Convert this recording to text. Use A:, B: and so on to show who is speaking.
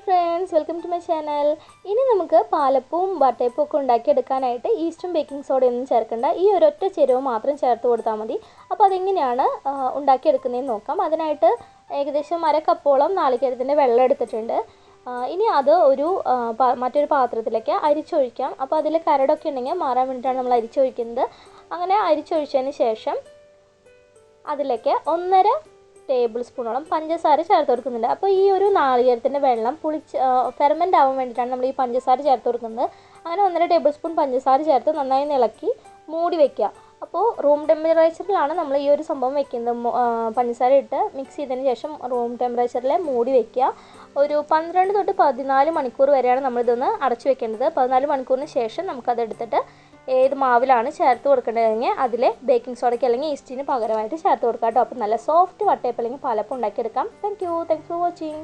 A: friends, welcome to my channel. ഇനി നമുക്ക് പാലപ്പവും വട്ടയപ്പവും ഒക്കെ ഉണ്ടാക്കിയെടുക്കാനായിട്ട് ഈസ്റ്റും ബേക്കിംഗ് സോഡയും ഒന്നും ചേർക്കണ്ട. ഈ ഒരൊറ്റ ചേരുവ മാത്രം ചേർത്ത് കൊടുത്താൽ മതി. അപ്പോൾ അതെങ്ങനെയാണ് ഉണ്ടാക്കിയെടുക്കുന്നതെന്ന് നോക്കാം. അതിനായിട്ട് ഏകദേശം അര കപ്പോളം നാളികേരത്തിൻ്റെ വെള്ളം എടുത്തിട്ടുണ്ട്. ഇനി അത് മറ്റൊരു പാത്രത്തിലേക്ക് അരിച്ചൊഴിക്കാം. അപ്പോൾ അതിൽ കരടൊക്കെ ഉണ്ടെങ്കിൽ മാറാൻ വേണ്ടിയിട്ടാണ് നമ്മൾ അരിച്ചൊഴിക്കുന്നത്. അങ്ങനെ അരിച്ചൊഴിച്ചതിന് ശേഷം അതിലേക്ക് 1.5 ടേബിൾ സ്പൂണോളം പഞ്ചസാര ചേർത്ത് കൊടുക്കുന്നുണ്ട്. അപ്പോൾ ഈ ഒരു നാളികേരത്തിൻ്റെ വെള്ളം ഫെർമെൻ്റ് ആവാൻ വേണ്ടിയിട്ടാണ് നമ്മൾ ഈ പഞ്ചസാര ചേർത്ത് കൊടുക്കുന്നത്. അങ്ങനെ 1.5 ടേബിൾ സ്പൂൺ പഞ്ചസാര ചേർത്ത് നന്നായി ഇളക്കി മൂടി വയ്ക്കുക. അപ്പോൾ റൂം ടെമ്പറേച്ചറിലാണ് നമ്മൾ ഈ ഒരു സംഭവം വെക്കുന്നത്. പഞ്ചസാര ഇട്ട് മിക്സ് ചെയ്തതിന് ശേഷം റൂം ടെമ്പറേച്ചറിൽ മൂടി വയ്ക്കുക. ഒരു 12 തൊട്ട് 14 മണിക്കൂർ വരെയാണ് നമ്മളിതൊന്ന് അടച്ചു വെക്കേണ്ടത്. 14 മണിക്കൂറിന് ശേഷം നമുക്കതെടുത്തിട്ട് ഏത് മാവിലാണ് ചേർത്ത് കൊടുക്കേണ്ടതെങ്കിൽ അതിൽ ബേക്കിംഗ് സോഡയ്ക്ക് അല്ലെങ്കിൽ ഈസ്റ്റിന് പകരമായിട്ട് ചേർത്ത് കൊടുക്കാം കേട്ടോ. അപ്പോൾ നല്ല സോഫ്റ്റ് വട്ടയപ്പം അല്ലെങ്കിൽ പാലപ്പം ഉണ്ടാക്കിയെടുക്കാം. Thanks for watching.